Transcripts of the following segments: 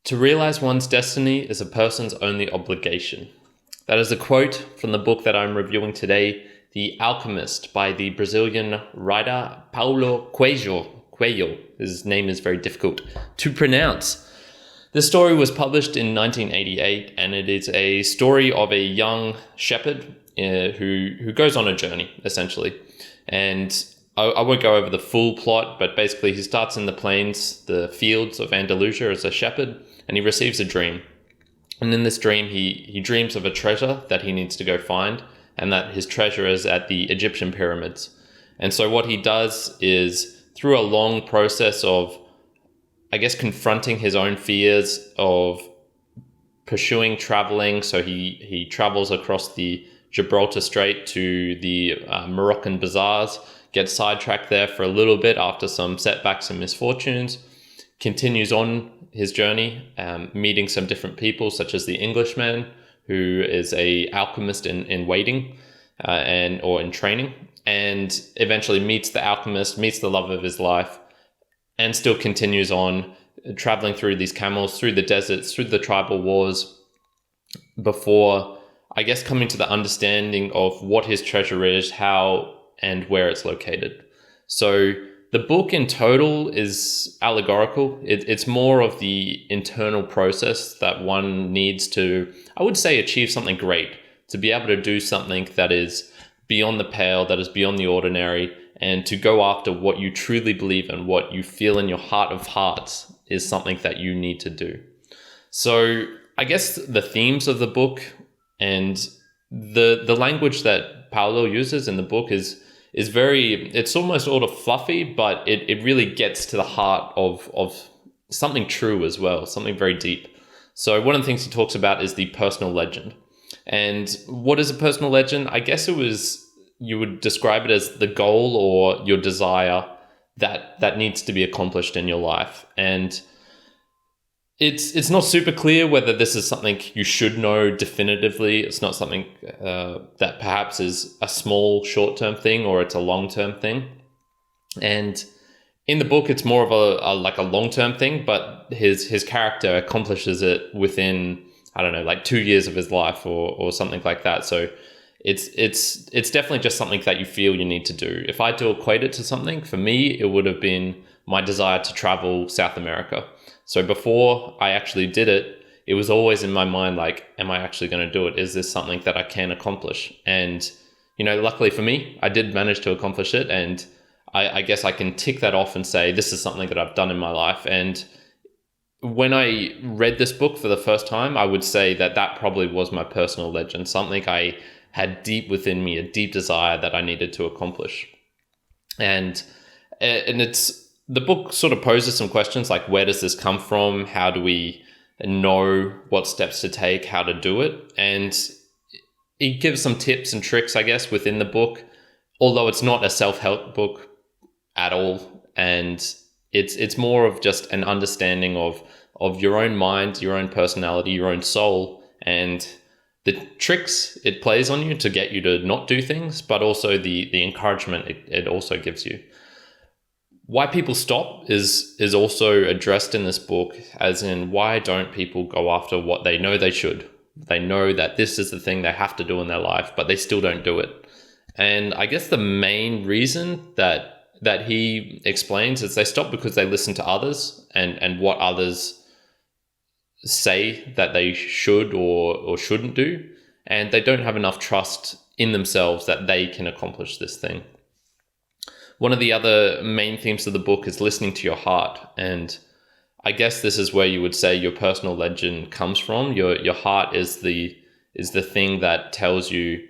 To realize one's destiny is a person's only obligation. That is a quote from the book that I'm reviewing today, The Alchemist, by the Brazilian writer Paulo Coelho. His name is very difficult to pronounce. This story was published in 1988, and it is a story of a young shepherd who goes on a journey, essentially. And I won't go over the full plot, but basically he starts in the plains, the fields of Andalusia as a shepherd, and he receives a dream. And in this dream, he dreams of a treasure that he needs to go find, and that his treasure is at the Egyptian pyramids. And so what he does is, through a long process of, I guess, confronting his own fears of pursuing traveling, so he travels across the Gibraltar Strait to the Moroccan bazaars, gets sidetracked there for a little bit after some setbacks and misfortunes, continues on his journey, meeting some different people, such as the Englishman, who is a alchemist in waiting or in training, and eventually meets the alchemist, meets the love of his life, and still continues on traveling through these camels, through the deserts, through the tribal wars, before, I guess, coming to the understanding of what his treasure is, how and where it's located. So the book in total is allegorical. It's more of the internal process that one needs to, I would say, achieve something great, to be able to do something that is beyond the pale, that is beyond the ordinary, and to go after what you truly believe in, what you feel in your heart of hearts is something that you need to do. So I guess the themes of the book and the language that Paulo uses in the book is very, it's almost sort of fluffy, but it really gets to the heart of something true as well, something very deep. So one of the things he talks about is the personal legend. And what is a personal legend? I guess you would describe it as the goal or your desire that needs to be accomplished in your life. And it's not super clear whether this is something you should know definitively. It's not something that perhaps is a small short-term thing, or it's a long-term thing. And in the book, it's more of a long-term thing, but his character accomplishes it within, I don't know, like 2 years of his life or something like that. So it's definitely just something that you feel you need to do. If I had to equate it to something, for me, it would have been my desire to travel South America. So before I actually did it, it was always in my mind, like, am I actually going to do it? Is this something that I can accomplish? And, luckily for me, I did manage to accomplish it. And I guess I can tick that off and say, this is something that I've done in my life. And when I read this book for the first time, I would say that probably was my personal legend, something I had deep within me, a deep desire that I needed to accomplish. And the book sort of poses some questions like, where does this come from? How do we know what steps to take, how to do it? And it gives some tips and tricks, I guess, within the book, although it's not a self-help book at all. And it's more of just an understanding of your own mind, your own personality, your own soul, and the tricks it plays on you to get you to not do things, but also the encouragement it also gives you. Why people stop is also addressed in this book, as in, why don't people go after what they know they should? They know that this is the thing they have to do in their life, but they still don't do it. And I guess the main reason that he explains is they stop because they listen to others and what others say that they should or shouldn't do, and they don't have enough trust in themselves that they can accomplish this thing. One of the other main themes of the book is listening to your heart. And I guess this is where you would say your personal legend comes from. Your heart is the thing that tells you,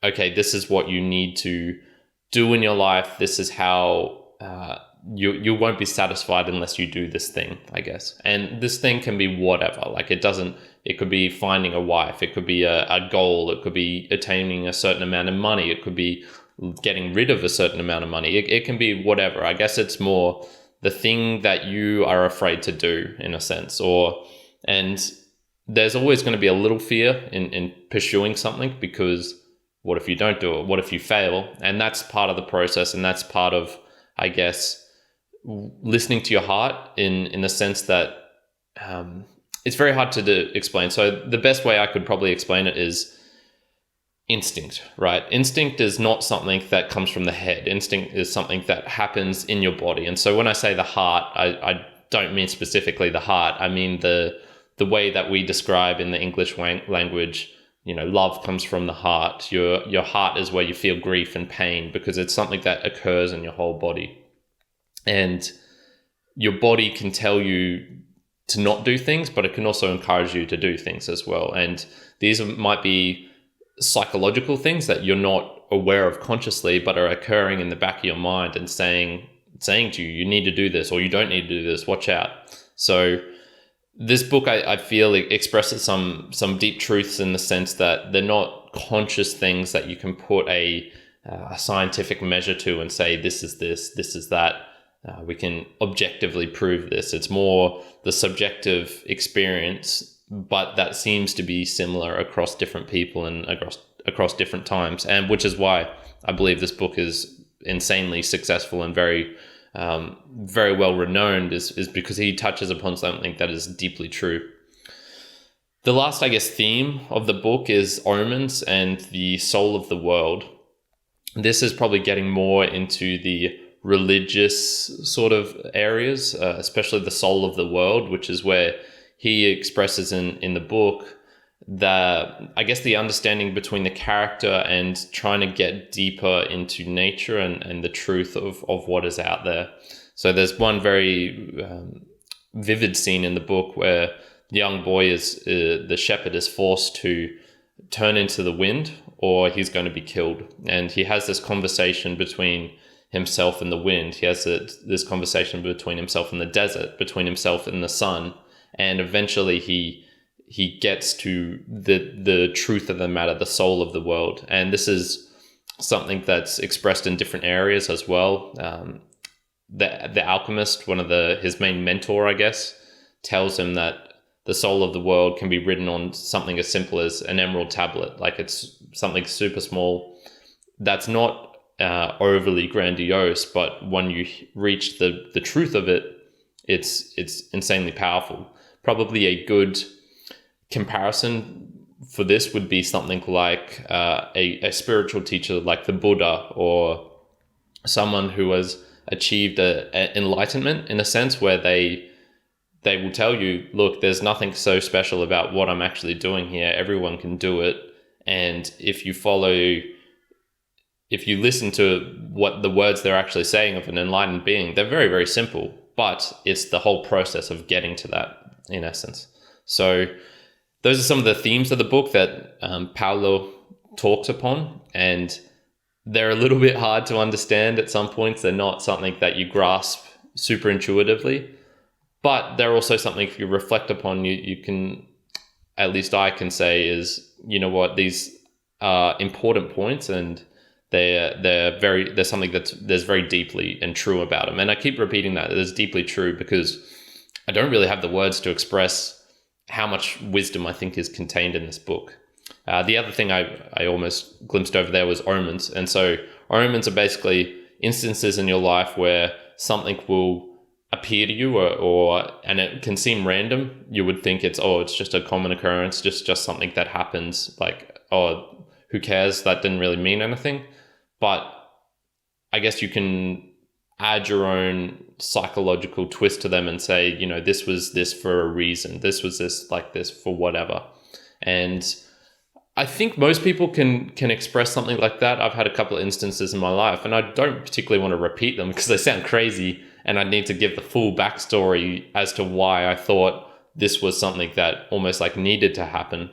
okay, this is what you need to do in your life. This is how you won't be satisfied unless you do this thing, I guess. And this thing can be whatever. Like it could be finding a wife. It could be a goal. It could be attaining a certain amount of money. It could be getting rid of a certain amount of money. It can be whatever. I guess it's more the thing that you are afraid to do, in a sense. And there's always going to be a little fear in pursuing something, because what if you don't do it? What if you fail? And that's part of the process, and that's part of, I guess, listening to your heart in the sense that it's very hard to explain. So the best way I could probably explain it is instinct, right? Instinct is not something that comes from the head. Instinct is something that happens in your body. And so when I say the heart, I don't mean specifically the heart. I mean the way that we describe in the English language, love comes from the heart. Your heart is where you feel grief and pain, because it's something that occurs in your whole body. And your body can tell you to not do things, but it can also encourage you to do things as well. And these might be psychological things that you're not aware of consciously, but are occurring in the back of your mind and saying to you, you need to do this, or you don't need to do this, watch out. So this book, I feel, it expresses some deep truths in the sense that they're not conscious things that you can put a scientific measure to and say, this is this is that. We can objectively prove this. It's more the subjective experience, but that seems to be similar across different people and across different times, and which is why I believe this book is insanely successful and very well renowned, is because he touches upon something that is deeply true. The last, I guess, theme of the book is Omens and the soul of the world. This is probably getting more into the religious sort of areas, especially the soul of the world, which is where he expresses in the book the understanding between the character and trying to get deeper into nature and the truth of what is out there. So there's one very vivid scene in the book where the young boy the shepherd is forced to turn into the wind or he's going to be killed. And he has this conversation between himself and the wind. He has this conversation between himself and the desert, between himself and the sun. And eventually he gets to the truth of the matter, the soul of the world. And this is something that's expressed in different areas as well. The Alchemist, his main mentor, I guess, tells him that the soul of the world can be written on something as simple as an emerald tablet. Like, it's something super small that's not overly grandiose, but when you reach the truth of it, it's insanely powerful. Probably a good comparison for this would be something like a spiritual teacher like the Buddha, or someone who has achieved enlightenment, in a sense, where they will tell you, look, there's nothing so special about what I'm actually doing here. Everyone can do it. And if you listen to what the words they're actually saying of an enlightened being, they're very, very simple, but it's the whole process of getting to that, in essence. So those are some of the themes of the book that Paulo talks upon, and they're a little bit hard to understand at some points. They're not something that you grasp super intuitively, but they're also something, if you reflect upon, you can, at least I can say, is, these are important points, and there's something there's very deeply and true about them. And I keep repeating that it's deeply true because I don't really have the words to express how much wisdom I think is contained in this book. The other thing I almost glimpsed over there was omens. And so omens are basically instances in your life where something will appear to you and it can seem random. You would think it's just a common occurrence, just something that happens, like, who cares? That didn't really mean anything. But I guess you can add your own psychological twist to them and say, this was this for a reason. This was this like this for whatever. And I think most people can express something like that. I've had a couple of instances in my life, and I don't particularly want to repeat them because they sound crazy, and I need to give the full backstory as to why I thought this was something that almost like needed to happen.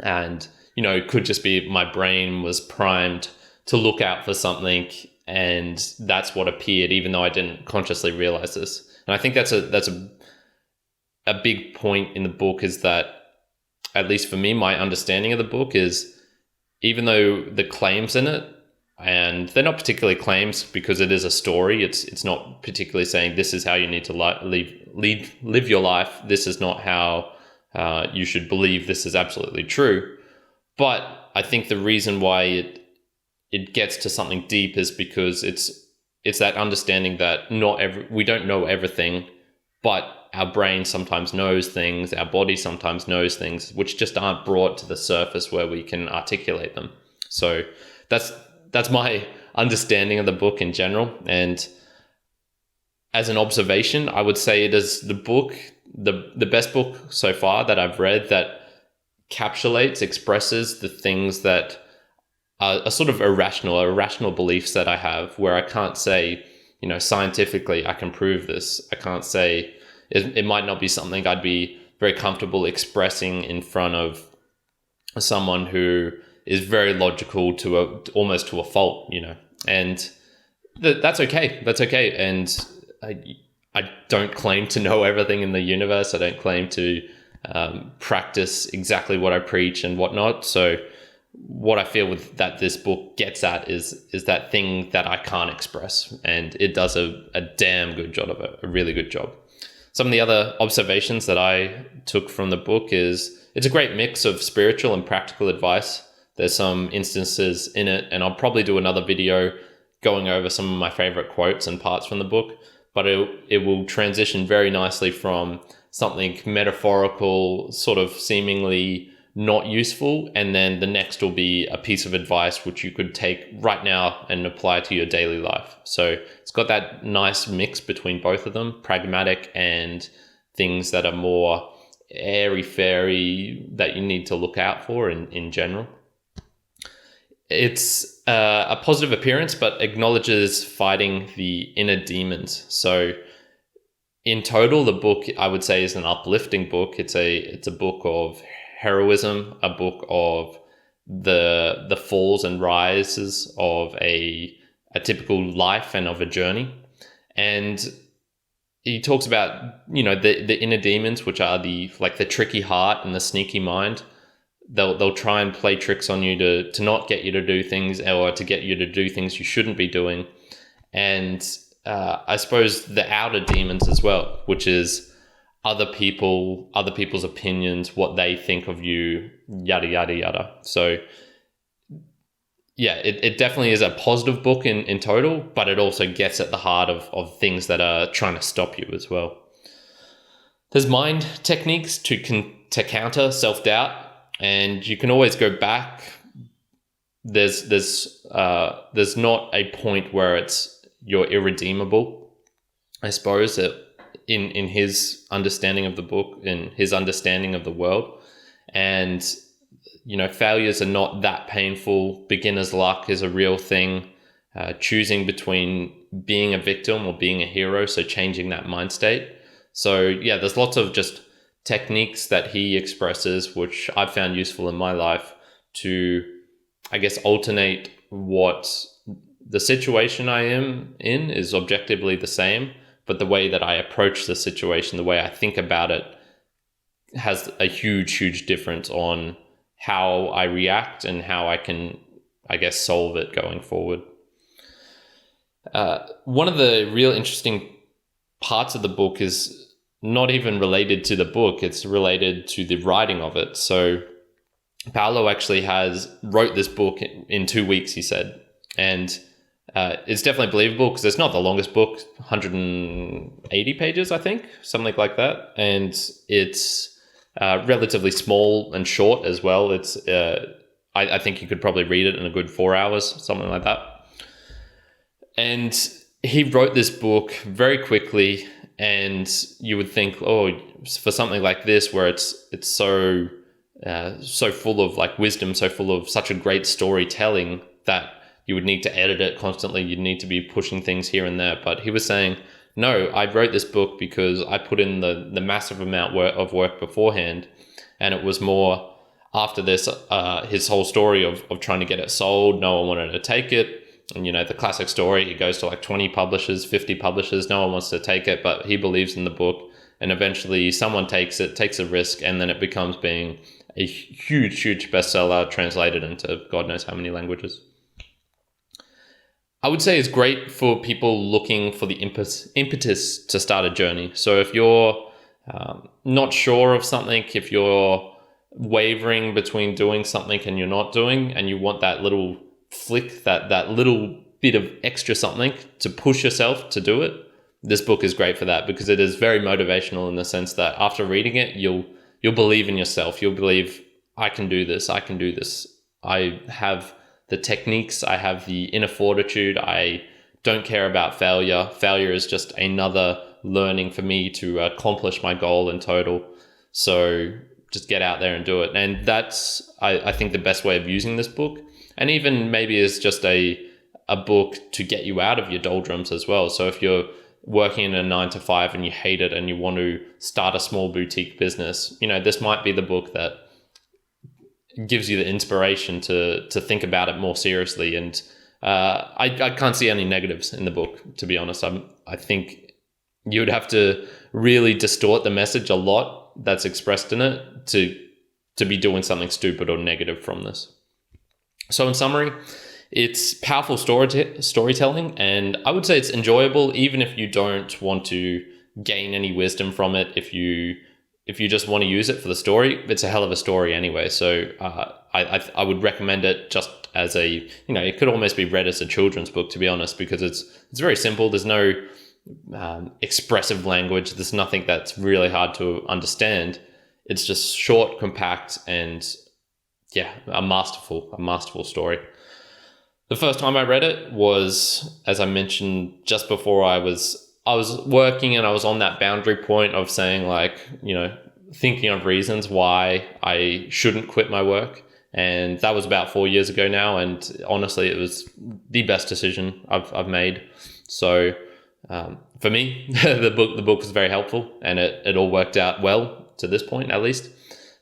And it could just be my brain was primed to look out for something, and that's what appeared, even though I didn't consciously realize this. And I think that's a big point in the book, is that, at least for me, my understanding of the book is, even though the claims in it, and they're not particularly claims because it is a story, it's not particularly saying this is how you need to live your life, this is not how you should believe this is absolutely true. But I think the reason why it gets to something deep is because it's that understanding that we don't know everything, but our brain sometimes knows things, our body sometimes knows things which just aren't brought to the surface where we can articulate them. So that's my understanding of the book in general. And as an observation, I would say it is the best book so far that I've read that expresses the things that are sort of irrational beliefs that I have, where I can't say, scientifically I can prove this. I can't say it might not be something I'd be very comfortable expressing in front of someone who is very logical almost to a fault, and that's okay. That's okay. And I don't claim to know everything in the universe. I don't claim to practice exactly what I preach and whatnot. So what I feel with that this book gets at is that thing that I can't express, and it does a damn good job of it, a really good job. Some of the other observations that I took from the book is it's a great mix of spiritual and practical advice. There's some instances in it, and I'll probably do another video going over some of my favorite quotes and parts from the book, but it will transition very nicely from something metaphorical, sort of seemingly not useful, and then the next will be a piece of advice which you could take right now and apply to your daily life. So it's got that nice mix between both of them, pragmatic and things that are more airy-fairy that you need to look out for in general. It's a positive appearance, but acknowledges fighting the inner demons. So in total, the book, I would say, is an uplifting book. It's a book of heroism, a book of the falls and rises of a typical life and of a journey. And he talks about, the inner demons, which are the tricky heart and the sneaky mind. They'll try and play tricks on you to not get you to do things, or to get you to do things you shouldn't be doing. And I suppose the outer demons as well, which is other people's opinions, what they think of you, yada, yada, yada. So yeah, it definitely is a positive book in total, but it also gets at the heart of things that are trying to stop you as well. There's mind techniques to counter self-doubt, and you can always go back. There's not a point where you're irredeemable, I suppose, in his understanding of the book, in his understanding of the world. And failures are not that painful. Beginner's luck is a real thing. Choosing between being a victim or being a hero, so changing that mind state. So yeah, there's lots of just techniques that he expresses, which I've found useful in my life to, I guess, alternate what the situation I am in is objectively the same, but the way that I approach the situation, the way I think about it, has a huge, huge difference on how I react and how I can, I guess, solve it going forward. One of the real interesting parts of the book is not even related to the book, it's related to the writing of it. So Paulo actually wrote this book in 2 weeks, he said. And it's definitely believable because it's not the longest book, 180 pages, I think, something like that. And it's relatively small and short as well. It's I think you could probably read it in a good 4 hours, something like that. And he wrote this book very quickly, and you would think, for something like this, where it's so full of wisdom, so full of such a great storytelling, that you would need to edit it constantly. You'd need to be pushing things here and there. But he was saying, no, I wrote this book because I put in the massive amount of work beforehand. And it was more after this, his whole story of trying to get it sold. No one wanted to take it. And, the classic story, he goes to 20 publishers, 50 publishers. No one wants to take it, but he believes in the book. And eventually someone takes a risk, and then it becomes being a huge, huge bestseller, translated into God knows how many languages. I would say it's great for people looking for the impetus to start a journey. So if you're not sure of something, if you're wavering between doing something and you're not doing, and you want that little flick, that little bit of extra something to push yourself to do it, this book is great for that, because it is very motivational in the sense that after reading it, you'll believe in yourself. You'll believe, I can do this. I can do this. I have the techniques. I have the inner fortitude. I don't care about failure. Failure is just another learning for me to accomplish my goal in total. So just get out there and do it. And that's, I think, the best way of using this book. And even maybe is just a book to get you out of your doldrums as well. So if you're working in a 9-to-5 and you hate it and you want to start a small boutique business, this might be the book that gives you the inspiration to think about it more seriously. And I can't see any negatives in the book, to be honest. I think you would have to really distort the message a lot that's expressed in it to be doing something stupid or negative from this. So in summary, it's powerful storytelling, and I would say it's enjoyable even if you don't want to gain any wisdom from it. If you just want to use it for the story, it's a hell of a story anyway. So I would recommend it just as a, it could almost be read as a children's book, to be honest, because it's very simple. There's no expressive language. There's nothing that's really hard to understand. It's just short, compact, and a masterful story. The first time I read it was, as I mentioned, just before I was working, and I was on that boundary point of saying, thinking of reasons why I shouldn't quit my work. And that was about 4 years ago now. And honestly, it was the best decision I've made. So for me, the book was very helpful, and it all worked out well to this point, at least.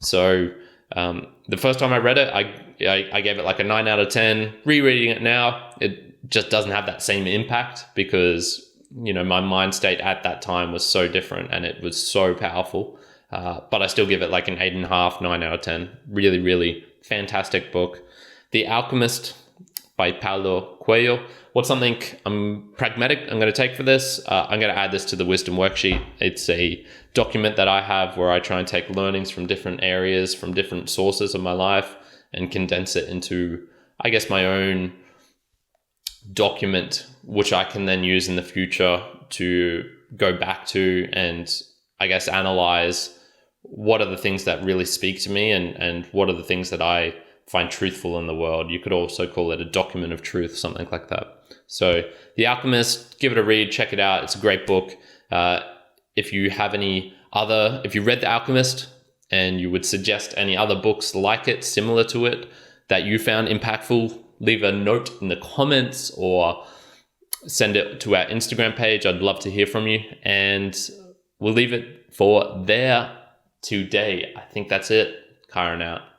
So the first time I read it, I gave it like a 9 out of 10. Rereading it now, it just doesn't have that same impact because, my mind state at that time was so different and it was so powerful. But I still give it like an 8.5, 9 out of 10. Really, really fantastic book. The Alchemist by Paulo Coelho. What's something pragmatic I'm going to take for this? I'm going to add this to the wisdom worksheet. It's a document that I have where I try and take learnings from different areas, from different sources of my life, and condense it into, I guess, my own document, which I can then use in the future to go back to and, I guess, analyze what are the things that really speak to me and what are the things that I find truthful in the world. You could also call it a document of truth, something like that. So The Alchemist, give it a read, check it out. It's a great book. If you read The Alchemist and you would suggest any other books like it, similar to it, that you found impactful, leave a note in the comments or send it to our Instagram page. I'd love to hear from you. And we'll leave it for there today. I think that's it. Karen out.